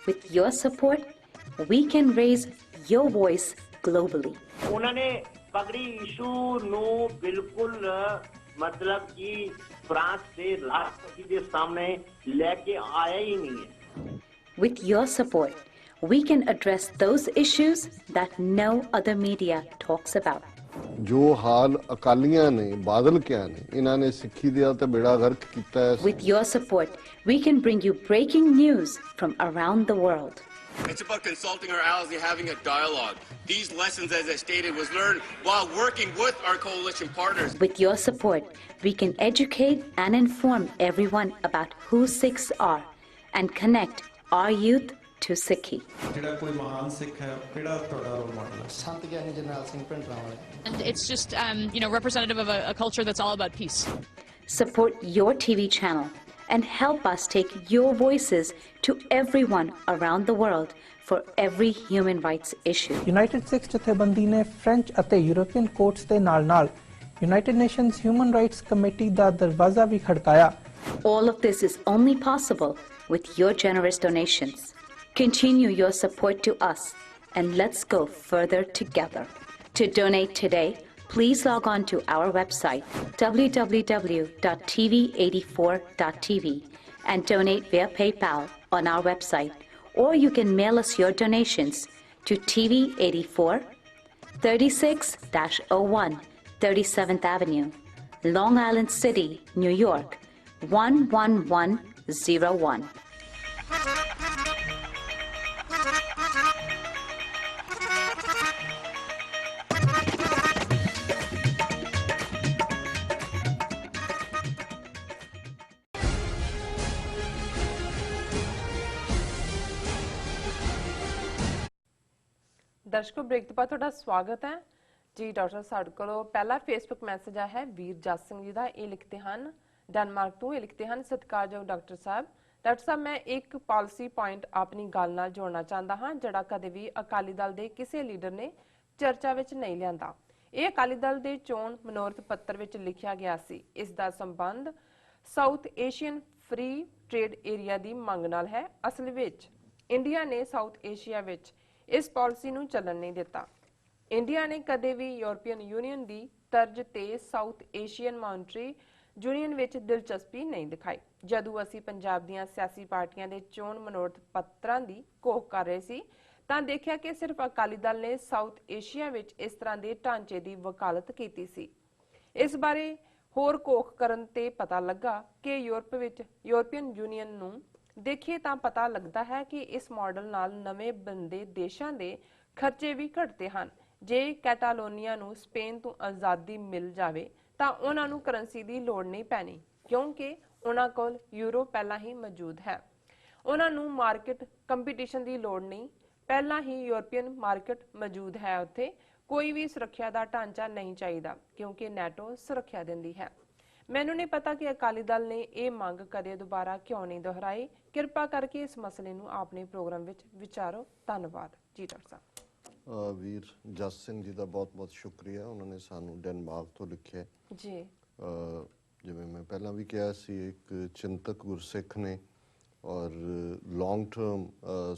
With your support, we can raise your voice globally. उन्होंने पगड़ी issue ਨੂੰ ਬਿਲਕੁਲ मतलब कि फ्रांस ਦੇ ਰਾਸ਼ਟਰਪਤੀ ਦੇ ਸਾਹਮਣੇ ਲੈ ਕੇ ਆਇਆ ਹੀ ਨਹੀਂ ਹੈ. With your support, we can address those issues that no other media talks about. ਜੋ ਹਾਲ ਅਕਾਲੀਆਂ ਨੇ ਬਾਦਲ ਕਿਆ ਨੇ ਇਹਨਾਂ ਨੇ ਸਿੱਖੀ ਦਾ ਤੇ ਬੇੜਾ ਗਰਕ ਕੀਤਾ ਹੈ. With your support, we can bring you breaking news from around the world. It's about consulting our allies and having a dialogue. These lessons, as I stated, was learned while working with our coalition partners. With your support, we can educate and inform everyone about who Sikhs are and connect our youth to Sikhi. And it's just, representative of a culture that's all about peace. Support your TV channel and help us take your voices to everyone around the world for every human rights issue. United Sikhs ਜਥੇਬੰਦੀ ਨੇ French ਅਤੇ European courts ਦੇ ਨਾਲ-ਨਾਲ United Nations Human Rights Committee ਦਾ ਦਰਵਾਜ਼ਾ ਵੀ ਖੜਕਾਇਆ. All of this is only possible with your generous donations. Continue your support to us and let's go further together. To donate today, please log on to our website www.tv84.tv and donate via PayPal on our website, or you can mail us your donations to TV84 36-01 37th Avenue, Long Island City, New York 11101. दर्शकों break तो बाद थोड़ा स्वागत है जी। Doctor साहब को पहला Facebook message आया है वीर जस सिंह जी का। ये लिखते हैं डेनमार्क तो, ये लिखते हैं सत्कारयोग डॉक्टर साहब मैं एक पॉलिसी पॉइंट अपनी गल नाल जोड़ना चाहता हाँ जिहड़ा कदे भी अकाली दल के किसी लीडर ने चर्चा विच नहीं लिआंदा। ये अकाली दल के चोण मनोरथ पत्र विच लिखिया गया सी। इस दा संबंध south Asian free trade area की मंग नाल है। असल विच इंडिया ने साउथ एशिया विच इस पॉलिसी नूं चलन नहीं दिता। इंडिया ने कदे भी यूरोपीयन यूनीयन की तर्ज ते साउथ एशियन मॉनिटरी यूनीयन विच दिलचस्पी नहीं दिखाई। जदों असीं पंजाब दीआं सियासी पार्टियां दे चोण मनोरथ पत्रां दी घोख कर रहे सी तां देखिया कि सिर्फ अकाली दल ने साउथ एशिया विच इस तरह के ढांचे की वकालत कीती सी। इस बारे होर घोख करन ते पता लगा कि यूरोपीयन यूनीयन नूं देखिए तो पता लगता है कि इस मॉडल नाल नवे बनदे देशां दे खर्चे भी घटते हैं। जे कैटालोनिया नूं स्पेन तो आज़ादी मिल जाए तो उन्हां नूं करंसी की लोड़ नहीं पैनी क्योंकि उन्हां कोल यूरो पहला ही मौजूद है। उन्हां नूं मार्केट कंपीटिशन की लोड़ नहीं, पहला ही यूरोपीयन मार्केट मौजूद है। उत्थे कोई भी सुरक्षा का ढांचा नहीं चाहिए क्योंकि नैटो सुरक्षा दिंदी है। मैनू नहीं पता कि अकाली दल ने यह मंग कदे दोबारा क्यों नहीं दोहराई। कृपा करके इस मसले नूं अपने प्रोग्राम विच विचारो। धन्यवाद जी डॉक्टर साहब। वीर जस सिंह जी का बहुत बहुत शुक्रिया। उन्होंने सानू डेनमार्क तो लिखे जी। जिवें मैं पहला भी कहा सी एक चिंतक गुरसिख ने और लॉन्ग टर्म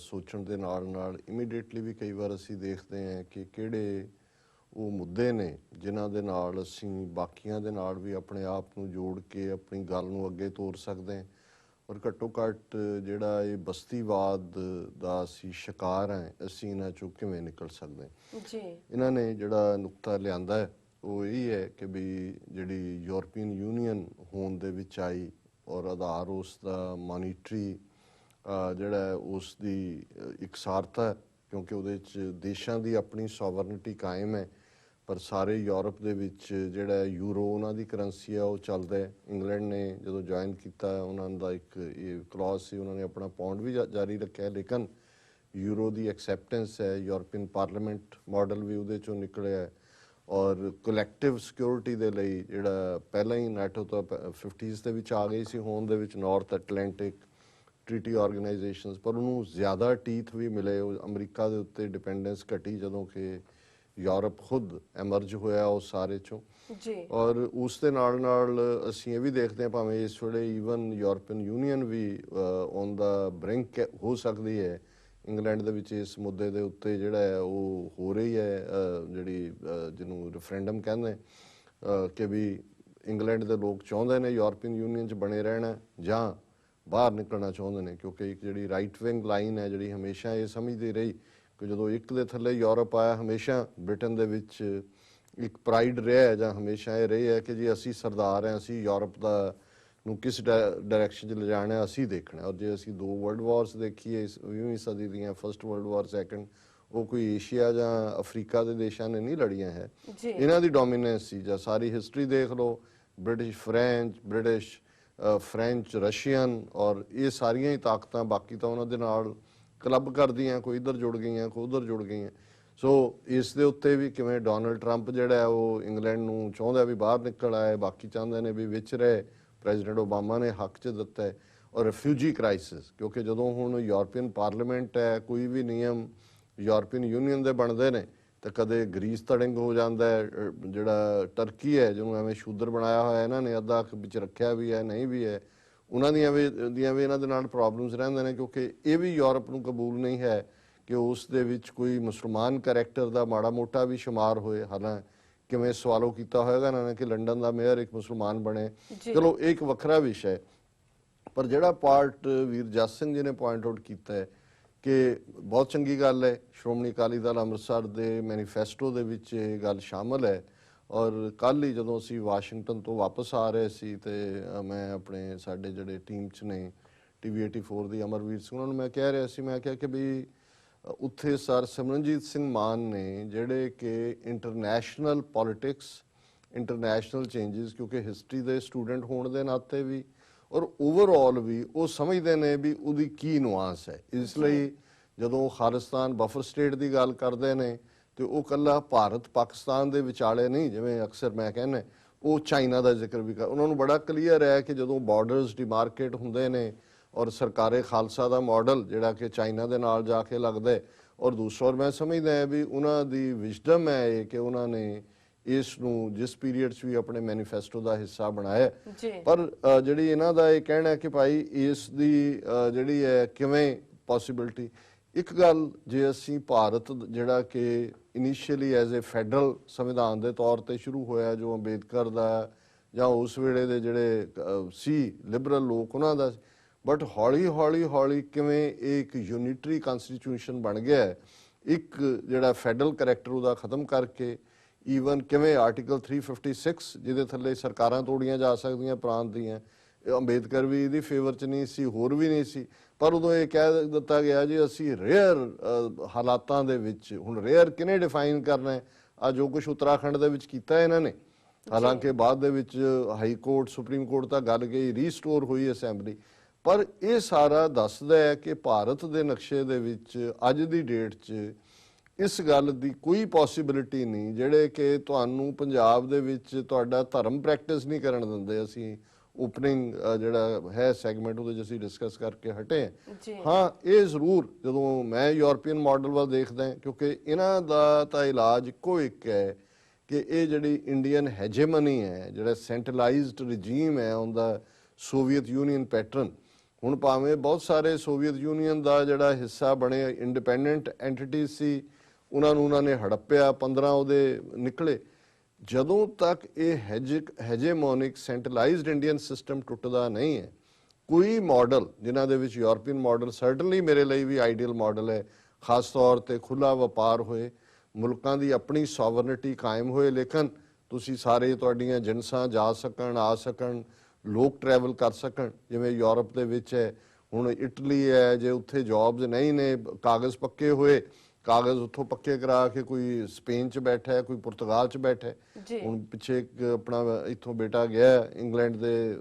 सोचण दे नाल नाल इमीडिएटली भी कई बार असीं देखते हैं कि किहड़े ਉਹ ਮੁੱਦੇ ਨੇ ਜਿਨ੍ਹਾਂ ਦੇ ਨਾਲ ਅਸੀਂ ਬਾਕੀਆਂ ਦੇ ਨਾਲ ਵੀ ਆਪਣੇ ਆਪ ਨੂੰ ਜੋੜ ਕੇ ਆਪਣੀ ਗੱਲ ਨੂੰ ਅੱਗੇ ਤੋਰ ਸਕਦੇ ਹਾਂ ਔਰ ਘੱਟੋ ਘੱਟ ਜਿਹੜਾ ਇਹ ਬਸਤੀਵਾਦ ਦਾ ਅਸੀਂ ਸ਼ਿਕਾਰ ਹੈ ਅਸੀਂ ਇਹਨਾਂ ਚੋਂ ਕਿਵੇਂ ਨਿਕਲ ਸਕਦੇ ਹਾਂ ਜੀ। ਇਹਨਾਂ ਨੇ ਜਿਹੜਾ ਨੁਕਤਾ ਲਿਆਂਦਾ ਹੈ ਉਹ ਇਹ ਹੈ ਕਿ ਵੀ ਜਿਹੜੀ ਯੂਰਪੀਅਨ ਯੂਨੀਅਨ ਹੋਣ ਦੇ ਵਿੱਚ ਆਈ ਔਰ ਆਧਾਰ ਉਸ ਦਾ ਮੋਨੀਟਰੀ ਜਿਹੜਾ ਉਸ ਦੀ ਇਕਸਾਰਤਾ ਕਿਉਂਕਿ ਉਹਦੇ 'ਚ ਦੇਸ਼ਾਂ ਦੀ ਆਪਣੀ ਸੋਵਰਨਿਟੀ ਕਾਇਮ ਹੈ ਪਰ ਸਾਰੇ ਯੂਰਪ ਦੇ ਵਿੱਚ ਜਿਹੜਾ ਯੂਰੋ ਉਹਨਾਂ ਦੀ ਕਰੰਸੀ ਆ ਉਹ ਚੱਲਦਾ ਹੈ। ਇੰਗਲੈਂਡ ਨੇ ਜਦੋਂ ਜੁਆਇਨ ਕੀਤਾ ਉਹਨਾਂ ਦਾ ਇੱਕ ਇਹ ਕਲੌਜ਼ ਸੀ ਉਹਨਾਂ ਨੇ ਆਪਣਾ ਪਾਉਂਡ ਵੀ ਜਾਰੀ ਰੱਖਿਆ ਲੇਕਿਨ ਯੂਰੋ ਦੀ ਐਕਸੈਪਟੈਂਸ ਹੈ। ਯੂਰਪੀਅਨ ਪਾਰਲੀਮੈਂਟ ਮਾਡਲ ਵੀ ਉਹਦੇ 'ਚੋਂ ਨਿਕਲਿਆ ਔਰ ਕਲੈਕਟਿਵ ਸਿਕਿਉਰਿਟੀ ਦੇ ਲਈ ਜਿਹੜਾ ਪਹਿਲਾਂ ਹੀ ਨੈਟੋ ਤੋਂ 50s ਦੇ ਵਿੱਚ ਆ ਗਈ ਸੀ ਹੋਣ ਦੇ ਵਿੱਚ ਨਾਰਥ ਐਟਲਾਂਟਿਕ ਟ੍ਰੀਟੀ ਆਰਗੇਨਾਈਜੇਸ਼ਨਸ ਪਰ ਉਹਨੂੰ ਜ਼ਿਆਦਾ ਟੀਥ ਵੀ ਮਿਲੇ। ਉਹ ਅਮਰੀਕਾ ਦੇ ਉੱਤੇ ਡਿਪੈਂਡੈਂਸ ਘਟੀ ਜਦੋਂ ਕਿ ਯੂਰਪ ਖੁਦ ਐਮਰਜ ਹੋਇਆ ਉਸ ਸਾਰੇ 'ਚੋਂ ਜੀ ਔਰ ਉਸ ਦੇ ਨਾਲ ਨਾਲ ਅਸੀਂ ਇਹ ਵੀ ਦੇਖਦੇ ਹਾਂ ਭਾਵੇਂ ਇਸ ਵੇਲੇ ਈਵਨ ਯੂਰਪੀਅਨ ਯੂਨੀਅਨ ਵੀ ਔਨ ਦਾ ਬ੍ਰਿੰਕ ਹੋ ਸਕਦੀ ਹੈ ਇੰਗਲੈਂਡ ਦੇ ਵਿੱਚ ਇਸ ਮੁੱਦੇ ਦੇ ਉੱਤੇ ਜਿਹੜਾ ਹੈ ਉਹ ਹੋ ਰਹੀ ਹੈ, ਜਿਹੜੀ ਜਿਹਨੂੰ ਰੈਫਰੈਂਡਮ ਕਹਿੰਦੇ ਕਿ ਵੀ ਇੰਗਲੈਂਡ ਦੇ ਲੋਕ ਚਾਹੁੰਦੇ ਨੇ ਯੂਰਪੀਅਨ ਯੂਨੀਅਨ 'ਚ ਬਣੇ ਰਹਿਣਾ ਜਾਂ ਬਾਹਰ ਨਿਕਲਣਾ ਚਾਹੁੰਦੇ ਨੇ, ਕਿਉਂਕਿ ਇੱਕ ਜਿਹੜੀ ਰਾਈਟ ਵਿੰਗ ਲਾਈਨ ਹੈ ਜਿਹੜੀ ਹਮੇਸ਼ਾ ਇਹ ਸਮਝਦੀ ਰਹੀ ਕਿ ਜਦੋਂ ਇੱਕ ਦੇ ਥੱਲੇ ਯੂਰਪ ਆਇਆ, ਹਮੇਸ਼ਾ ਬ੍ਰਿਟਨ ਦੇ ਵਿੱਚ ਇੱਕ ਪ੍ਰਾਈਡ ਰਿਹਾ ਹੈ ਜਾਂ ਹਮੇਸ਼ਾ ਇਹ ਰਹੀ ਹੈ ਕਿ ਜੀ ਅਸੀਂ ਸਰਦਾਰ ਹਾਂ, ਅਸੀਂ ਯੂਰਪ ਦਾ ਨੂੰ ਕਿਸ ਡਾਇਰੈਕਸ਼ਨ 'ਚ ਲਿਜਾਣਾ ਅਸੀਂ ਦੇਖਣਾ। ਔਰ ਜੇ ਅਸੀਂ 2 ਵਰਲਡ ਵਾਰਸ ਦੇਖੀਏ 20ਵੀਂ ਸਦੀ ਦੀਆਂ, ਫਸਟ ਵਰਲਡ ਵਾਰ, ਸੈਕੰਡ, ਉਹ ਕੋਈ ਏਸ਼ੀਆ ਜਾਂ ਅਫਰੀਕਾ ਦੇ ਦੇਸ਼ਾਂ ਨੇ ਨਹੀਂ ਲੜੀਆਂ ਹੈ, ਇਹਨਾਂ ਦੀ ਡੋਮੀਨੈਂਸ ਸੀ। ਜਾਂ ਸਾਰੀ ਹਿਸਟਰੀ ਦੇਖ ਲਓ, ਫ੍ਰੈਂਚ, ਰਸ਼ੀਅਨ, ਔਰ ਇਹ ਸਾਰੀਆਂ ਹੀ ਤਾਕਤਾਂ ਬਾਕੀ ਤਾਂ ਉਹਨਾਂ ਦੇ ਨਾਲ ਕਲੱਬ ਕਰਦੀਆਂ, ਕੋਈ ਇੱਧਰ ਜੁੜ ਗਈਆਂ, ਕੋਈ ਉੱਧਰ ਜੁੜ ਗਈਆਂ। ਸੋ ਇਸ ਦੇ ਉੱਤੇ ਵੀ ਕਿਵੇਂ ਡੋਨਲਡ ਟਰੰਪ ਜਿਹੜਾ ਉਹ ਇੰਗਲੈਂਡ ਨੂੰ ਚਾਹੁੰਦਾ ਵੀ ਬਾਹਰ ਨਿਕਲ ਆਏ, ਬਾਕੀ ਚਾਹੁੰਦੇ ਨੇ ਵੀ ਵਿੱਚ ਰਹੇ, ਪ੍ਰੈਜ਼ੀਡੈਂਟ ਓਬਾਮਾ ਨੇ ਹੱਕ 'ਚ ਦਿੱਤਾ ਹੈ। ਔਰ ਰਿਫਿਊਜੀ ਕ੍ਰਾਈਸਿਸ, ਕਿਉਂਕਿ ਜਦੋਂ ਹੁਣ ਯੂਰਪੀਅਨ ਪਾਰਲੀਮੈਂਟ ਹੈ, ਕੋਈ ਵੀ ਨਿਯਮ ਯੂਰਪੀਅਨ ਯੂਨੀਅਨ ਦੇ ਬਣਦੇ ਨੇ ਤਾਂ ਕਦੇ ਗਰੀਸ ਤੜਿੰਗ ਹੋ ਜਾਂਦਾ ਹੈ। ਜਿਹੜਾ ਟਰਕੀ ਹੈ ਜਿਹਨੂੰ ਐਵੇਂ ਸ਼ੂਦਰ ਬਣਾਇਆ ਹੋਇਆ ਇਹਨਾਂ ਨੇ, ਅੱਧਾ ਵਿੱਚ ਰੱਖਿਆ ਵੀ ਹੈ, ਨਹੀਂ ਵੀ ਹੈ, ਉਹਨਾਂ ਦੀਆਂ ਵੀ ਇਹਨਾਂ ਦੇ ਨਾਲ ਪ੍ਰੋਬਲਮਸ ਰਹਿੰਦੇ ਨੇ, ਕਿਉਂਕਿ ਇਹ ਵੀ ਯੂਰਪ ਨੂੰ ਕਬੂਲ ਨਹੀਂ ਹੈ ਕਿ ਉਸ ਦੇ ਵਿੱਚ ਕੋਈ ਮੁਸਲਮਾਨ ਕਰੈਕਟਰ ਦਾ ਮਾੜਾ ਮੋਟਾ ਵੀ ਸ਼ੁਮਾਰ ਹੋਏ। ਹਾਲਾਂ ਕਿਵੇਂ ਸਵਾਲੋ ਕੀਤਾ ਹੋਏਗਾ ਇਹਨਾਂ ਨੇ ਕਿ ਲੰਡਨ ਦਾ ਮੇਅਰ ਇੱਕ ਮੁਸਲਮਾਨ ਬਣੇ, ਚਲੋ ਇਹ ਇੱਕ ਵੱਖਰਾ ਵਿਸ਼ਾ ਹੈ। ਪਰ ਜਿਹੜਾ ਪਾਰਟ ਵੀਰ ਜਸ ਸਿੰਘ ਜੀ ਨੇ ਪੁਆਇੰਟ ਆਊਟ ਕੀਤਾ ਹੈ ਕਿ ਬਹੁਤ ਚੰਗੀ ਗੱਲ ਹੈ, ਸ਼੍ਰੋਮਣੀ ਅਕਾਲੀ ਦਲ ਅੰਮ੍ਰਿਤਸਰ ਦੇ ਮੈਨੀਫੈਸਟੋ ਦੇ ਵਿੱਚ ਇਹ ਗੱਲ ਸ਼ਾਮਲ ਹੈ। ਔਰ ਕੱਲ੍ਹ ਹੀ ਜਦੋਂ ਅਸੀਂ ਵਾਸ਼ਿੰਗਟਨ ਤੋਂ ਵਾਪਸ ਆ ਰਹੇ ਸੀ ਤੇ ਮੈਂ ਆਪਣੇ ਸਾਡੇ ਜਿਹੜੇ ਟੀਮ 'ਚ ਨੇ TV 84 ਦੀ ਅਮਰਵੀਰ ਸਿੰਘ, ਉਹਨਾਂ ਨੂੰ ਮੈਂ ਕਹਿ ਰਿਹਾ ਸੀ, ਮੈਂ ਕਿਹਾ ਕਿ ਵੀ ਉੱਥੇ ਸਰ ਸਿਮਰਨਜੀਤ ਸਿੰਘ ਮਾਨ ਨੇ ਜਿਹੜੇ ਕਿ ਇੰਟਰਨੈਸ਼ਨਲ ਪੋਲਿਟਿਕਸ, ਇੰਟਰਨੈਸ਼ਨਲ ਚੇਂਜਸ, ਕਿਉਂਕਿ ਹਿਸਟਰੀ ਦੇ ਸਟੂਡੈਂਟ ਹੋਣ ਦੇ ਨਾਤੇ ਵੀ ਔਰ ਓਵਰਆਲ ਵੀ ਉਹ ਸਮਝਦੇ ਨੇ ਵੀ ਉਹਦੀ ਕੀ ਨੁਆਂਸ ਹੈ। ਇਸ ਲਈ ਜਦੋਂ ਖਾਲਿਸਤਾਨ ਬਫਰ ਸਟੇਟ ਦੀ ਗੱਲ ਕਰਦੇ ਨੇ ਤੇ ਉਹ ਕੱਲਾ ਭਾਰਤ ਪਾਕਿਸਤਾਨ ਦੇ ਵਿਚਾਲੇ ਨਹੀਂ, ਜਿਵੇਂ ਅਕਸਰ ਮੈਂ ਕਹਿੰਦਾ, ਉਹ ਚਾਈਨਾ ਦਾ ਜ਼ਿਕਰ ਵੀ ਉਹਨਾਂ ਨੂੰ ਬੜਾ ਕਲੀਅਰ ਹੈ ਕਿ ਜਦੋਂ ਬਾਰਡਰਸ ਡਿਮਾਰਕੇਟ ਹੁੰਦੇ ਨੇ ਔਰ ਸਰਕਾਰੇ ਖਾਲਸਾ ਦਾ ਮਾਡਲ ਜਿਹੜਾ ਕਿ ਚਾਈਨਾ ਦੇ ਨਾਲ ਜਾ ਕੇ ਲੱਗਦਾ ਹੈ, ਔਰ ਦੂਸਰਾ ਮੈਂ ਸਮਝਦਾ ਹੈ ਵੀ ਉਹਨਾਂ ਦੀ ਵਿਜ਼ਡਮ ਹੈ ਇਹ ਕਿ ਉਹਨਾਂ ਨੇ ਇਸ ਨੂੰ ਜਿਸ ਪੀਰੀਅਡ 'ਚ ਵੀ ਆਪਣੇ ਮੈਨੀਫੈਸਟੋ ਦਾ ਹਿੱਸਾ ਬਣਾਇਆ। ਪਰ ਜਿਹੜੀ ਇਹਨਾਂ ਦਾ ਇਹ ਕਹਿਣਾ ਹੈ ਕਿ ਭਾਈ ਇਸ ਦੀ ਜਿਹੜੀ ਹੈ ਕਿਵੇਂ ਪੋਸੀਬਿਲਿਟੀ, ਇੱਕ ਗੱਲ ਜੇ ਅਸੀਂ ਭਾਰਤ ਜਿਹੜਾ ਕਿ ਇਨੀਸ਼ੀਅਲੀ ਐਜ਼ ਏ ਫੈਡਰਲ ਸੰਵਿਧਾਨ ਦੇ ਤੌਰ ਤੇ ਸ਼ੁਰੂ ਹੋਇਆ, ਜੋ ਅੰਬੇਦਕਰ ਦਾ ਜਾਂ ਉਸ ਵੇਲੇ ਦੇ ਜਿਹੜੇ ਸੀ ਲਿਬਰਲ ਲੋਕ ਉਹਨਾਂ ਦਾ, ਬਟ ਹੌਲੀ ਕਿਵੇਂ ਇੱਕ ਯੂਨਿਟਰੀ ਕਨਸਟੀਟਿਊਸ਼ਨ ਬਣ ਗਿਆ, ਇੱਕ ਜਿਹੜਾ ਫੈਡਰਲ ਕਰੈਕਟਰ ਉਹਦਾ ਖਤਮ ਕਰਕੇ ਈਵਨ ਕਿਵੇਂ ਆਰਟੀਕਲ 356 ਜਿਹਦੇ ਥੱਲੇ ਸਰਕਾਰਾਂ ਤੋੜੀਆਂ ਜਾ ਸਕਦੀਆਂ ਪ੍ਰਾਂਤ ਦੀਆਂ, ਅੰਬੇਦਕਰ ਵੀ ਇਹਦੀ ਫੇਵਰ 'ਚ ਨਹੀਂ ਸੀ, ਹੋਰ ਵੀ ਨਹੀਂ ਸੀ, ਪਰ ਉਦੋਂ ਇਹ ਕਹਿ ਦਿੱਤਾ ਗਿਆ ਜੀ ਅਸੀਂ ਰੇਅਰ ਹਾਲਾਤਾਂ ਦੇ ਵਿੱਚ, ਹੁਣ ਰੇਅਰ ਕਿਹਨੇ ਡਿਫਾਈਨ ਕਰਨਾ ਹੈ, ਆ ਜੋ ਕੁਝ ਉੱਤਰਾਖੰਡ ਦੇ ਵਿੱਚ ਕੀਤਾ ਇਹਨਾਂ ਨੇ, ਹਾਲਾਂਕਿ ਬਾਅਦ ਦੇ ਵਿੱਚ ਹਾਈ ਕੋਰਟ, ਸੁਪਰੀਮ ਕੋਰਟ ਤਾਂ ਗੱਲ ਗਈ, ਰੀਸਟੋਰ ਹੋਈ ਅਸੈਂਬਲੀ, ਪਰ ਇਹ ਸਾਰਾ ਦੱਸਦਾ ਹੈ ਕਿ ਭਾਰਤ ਦੇ ਨਕਸ਼ੇ ਦੇ ਵਿੱਚ ਅੱਜ ਦੀ ਡੇਟ 'ਚ ਇਸ ਗੱਲ ਦੀ ਕੋਈ ਪੋਸੀਬਿਲਿਟੀ ਨਹੀਂ ਜਿਹੜੇ ਕਿ ਤੁਹਾਨੂੰ ਪੰਜਾਬ ਦੇ ਵਿੱਚ ਤੁਹਾਡਾ ਧਰਮ ਪ੍ਰੈਕਟਿਸ ਨਹੀਂ ਕਰਨ ਦਿੰਦੇ। ਅਸੀਂ ਓਪਨਿੰਗ ਜਿਹੜਾ ਹੈ ਸੈਗਮੈਂਟ ਉਹਦੇ 'ਚ ਅਸੀਂ ਡਿਸਕਸ ਕਰਕੇ ਹਟੇ ਹਾਂ। ਇਹ ਜ਼ਰੂਰ ਜਦੋਂ ਮੈਂ ਯੂਰਪੀਅਨ ਮਾਡਲ ਵੱਲ ਦੇਖਦਾ, ਕਿਉਂਕਿ ਇਹਨਾਂ ਦਾ ਤਾਂ ਇਲਾਜ ਇੱਕੋ ਇੱਕ ਹੈ ਕਿ ਇਹ ਜਿਹੜੀ ਇੰਡੀਅਨ ਹੈਜੇਮਨੀ ਹੈ, ਜਿਹੜਾ ਸੈਂਟਰਲਾਈਜ਼ਡ ਰਜੀਮ ਹੈ ਉਹਦਾ ਸੋਵੀਅਤ ਯੂਨੀਅਨ ਪੈਟਰਨ, ਹੁਣ ਭਾਵੇਂ ਬਹੁਤ ਸਾਰੇ ਸੋਵੀਅਤ ਯੂਨੀਅਨ ਦਾ ਜਿਹੜਾ ਹਿੱਸਾ ਬਣੇ ਇੰਡੀਪੈਂਡੈਂਟ ਐਂਟੀਟੀ ਸੀ, ਉਹਨਾਂ ਨੇ ਹੜੱਪਿਆ, 15 ਉਹਦੇ ਨਿਕਲੇ। ਜਦੋਂ ਤੱਕ ਇਹ ਹੈਜੇਮੋਨਿਕ ਸੈਂਟਰਲਾਈਜ਼ਡ ਇੰਡੀਅਨ ਸਿਸਟਮ ਟੁੱਟਦਾ ਨਹੀਂ ਹੈ, ਕੋਈ ਮਾਡਲ ਜਿਨ੍ਹਾਂ ਦੇ ਵਿੱਚ ਯੂਰਪੀਅਨ ਮਾਡਲ ਸਰਟਨਲੀ ਮੇਰੇ ਲਈ ਵੀ ਆਈਡੀਅਲ ਮਾਡਲ ਹੈ, ਖਾਸ ਤੌਰ ਤੇ ਖੁੱਲਾ ਵਪਾਰ ਹੋਏ, ਮੁਲਕਾਂ ਦੀ ਆਪਣੀ ਸੋਵਰਨਿਟੀ ਕਾਇਮ ਹੋਏ, ਲੇਕਿਨ ਤੁਸੀਂ ਸਾਰੇ ਤੁਹਾਡੀਆਂ ਜਿਨਸਾਂ ਜਾ ਸਕਣ, ਆ ਸਕਣ, ਲੋਕ ਟਰੈਵਲ ਕਰ ਸਕਣ, ਜਿਵੇਂ ਯੂਰਪ ਦੇ ਵਿੱਚ ਹੈ। ਹੁਣ ਇਟਲੀ ਹੈ, ਜੇ ਉੱਥੇ ਜੌਬਸ ਨਹੀਂ ਨੇ, ਕਾਗਜ਼ ਪੱਕੇ ਹੋਏ, ਕਾਗਜ਼ ਉੱਥੋਂ ਪੱਕੇ ਕਰਾ ਕੇ ਕੋਈ ਸਪੇਨ 'ਚ ਬੈਠਾ ਹੈ, ਕੋਈ ਪੁਰਤਗਾਲ 'ਚ ਬੈਠਾ ਹੈ। ਹੁਣ ਪਿੱਛੇ ਆਪਣਾ ਇੱਥੋਂ ਬੇਟਾ ਗਿਆ ਇੰਗਲੈਂਡ ਦੇ,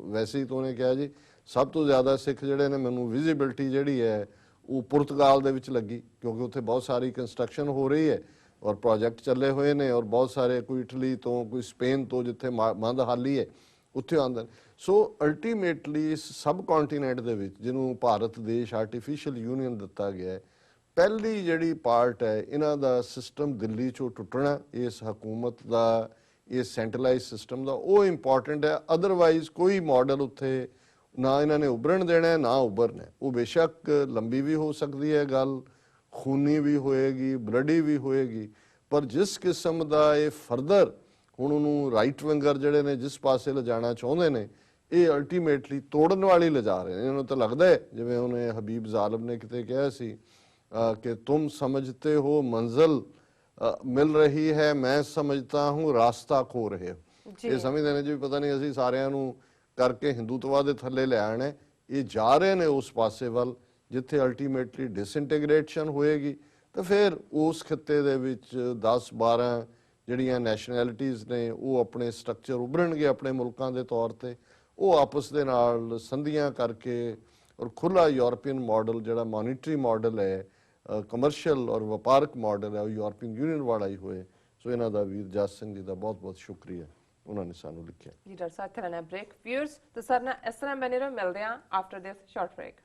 ਵੈਸੇ ਹੀ ਤੋਂ ਉਹਨੇ ਕਿਹਾ ਜੀ ਸਭ ਤੋਂ ਜ਼ਿਆਦਾ ਸਿੱਖ ਜਿਹੜੇ ਨੇ ਮੈਨੂੰ ਵਿਜ਼ਿਬਿਲਿਟੀ ਜਿਹੜੀ ਹੈ ਉਹ ਪੁਰਤਗਾਲ ਦੇ ਵਿੱਚ ਲੱਗੀ, ਕਿਉਂਕਿ ਉੱਥੇ ਬਹੁਤ ਸਾਰੀ ਕੰਸਟਰਕਸ਼ਨ ਹੋ ਰਹੀ ਹੈ ਔਰ ਪ੍ਰੋਜੈਕਟ ਚੱਲੇ ਹੋਏ ਨੇ, ਔਰ ਬਹੁਤ ਸਾਰੇ ਕੋਈ ਇਟਲੀ ਤੋਂ, ਕੋਈ ਸਪੇਨ ਤੋਂ, ਜਿੱਥੇ ਮੰਦਹਾਲੀ ਹੈ ਉੱਥੇ ਆਉਂਦੇ। ਸੋ ਅਲਟੀਮੇਟਲੀ ਇਸ ਸਬ ਕੰਟੀਨੈਂਟ ਦੇ ਵਿੱਚ ਜਿਹਨੂੰ ਭਾਰਤ ਦੇਸ਼ ਆਰਟੀਫਿਸ਼ੀਅਲ ਯੂਨੀਅਨ ਦਿੱਤਾ ਗਿਆ ਹੈ, ਪਹਿਲੀ ਜਿਹੜੀ ਪਾਰਟ ਹੈ ਇਹਨਾਂ ਦਾ ਸਿਸਟਮ ਦਿੱਲੀ 'ਚੋਂ ਟੁੱਟਣਾ, ਇਸ ਹਕੂਮਤ ਦਾ, ਇਸ ਸੈਂਟਰਲਾਈਜ਼ ਸਿਸਟਮ ਦਾ, ਉਹ ਇੰਪੋਰਟੈਂਟ ਹੈ। ਅਦਰਵਾਈਜ਼ ਕੋਈ ਮਾਡਲ ਉੱਥੇ ਨਾ ਇਹਨਾਂ ਨੇ ਉਭਰਨ ਦੇਣਾ ਹੈ, ਨਾ ਉਭਰਨਾ ਹੈ। ਉਹ ਬੇਸ਼ੱਕ ਲੰਬੀ ਵੀ ਹੋ ਸਕਦੀ ਹੈ ਗੱਲ, ਖੂਨੀ ਵੀ ਹੋਏਗੀ, ਬਲੱਡੀ ਵੀ ਹੋਏਗੀ, ਪਰ ਜਿਸ ਕਿਸਮ ਦਾ ਇਹ ਫਰਦਰ ਹੁਣ ਉਹਨੂੰ ਰਾਈਟ ਵਿੰਗਰ ਜਿਹੜੇ ਨੇ ਜਿਸ ਪਾਸੇ ਲਿਜਾਣਾ ਚਾਹੁੰਦੇ ਨੇ, ਇਹ ਅਲਟੀਮੇਟਲੀ ਤੋੜਨ ਵਾਲੀ ਲਿਜਾ ਰਹੇ ਨੇ। ਇਹਨਾਂ ਨੂੰ ਤਾਂ ਲੱਗਦਾ ਹੈ ਜਿਵੇਂ ਉਹਨੇ ਹਬੀਬ ਜ਼ਾਲਮ ਨੇ ਕਿਤੇ ਕਿਹਾ ਸੀ ਕਿ ਤੁਮ ਸਮਝਤੇ ਹੋ ਮੰਜ਼ਿਲ ਮਿਲ ਰਹੀ ਹੈ, ਮੈਂ ਸਮਝਤਾ ਹੂੰ ਰਾਸਤਾ ਖੋ ਰਹੇ ਹੋ। ਇਹ ਸਮਝਦੇ ਨੇ ਜੀ ਪਤਾ ਨਹੀਂ ਅਸੀਂ ਸਾਰਿਆਂ ਨੂੰ ਕਰਕੇ ਹਿੰਦੂਤਵਾ ਦੇ ਥੱਲੇ ਲੈ ਆਣਾ। ਇਹ ਜਾ ਰਹੇ ਨੇ ਉਸ ਪਾਸੇ ਵੱਲ ਜਿੱਥੇ ਅਲਟੀਮੇਟਲੀ ਡਿਸਇੰਟੀਗ੍ਰੇਸ਼ਨ ਹੋਏਗੀ, ਤਾਂ ਫਿਰ ਉਸ ਖਿੱਤੇ ਦੇ ਵਿੱਚ 10-12 ਜਿਹੜੀਆਂ ਨੈਸ਼ਨੈਲਿਟੀਜ਼ ਨੇ ਉਹ ਆਪਣੇ ਸਟਰਕਚਰ ਉਭਰਨਗੇ ਆਪਣੇ ਮੁਲਕਾਂ ਦੇ ਤੌਰ ਤੇ, ਉਹ ਆਪਸ ਦੇ ਨਾਲ ਸੰਧੀਆਂ ਕਰਕੇ ਔਰ ਖੁੱਲਾ ਯੂਰਪੀਅਨ ਮਾਡਲ ਜਿਹੜਾ ਮੋਨੀਟਰੀ ਮਾਡਲ ਹੈ, ਕਮਰਸ਼ੀਅਲ ਔਰ ਵਪਾਰਕ ਮਾਡਲ ਹੈ, ਉਹ ਯੂਰਪੀਅਨ ਯੂਨੀਅਨ ਵਾਲਾ ਹੀ ਹੋਏ। ਸੋ ਇਹਨਾਂ ਦਾ ਵੀਰ ਜਸ ਸਿੰਘ ਜੀ ਦਾ ਬਹੁਤ ਬਹੁਤ ਸ਼ੁਕਰੀਆ, ਉਹਨਾਂ ਨੇ ਸਾਨੂੰ ਲਿਖਿਆ। ਜੀ ਡਾਕਟਰ ਸਾਹਿਬ ਕਰਨਾ ਬ੍ਰੇਕ ਵਿਊਅਰਸ ਤੇ ਸਰ ਨਾਲ ਇਸ ਤਰ੍ਹਾਂ ਬਣੇ ਰਹੋ, ਮਿਲਦੇ ਹਾਂ ਆਫਟਰ ਦਿਸ ਸ਼ਾਰਟ ਬ੍ਰੇਕ।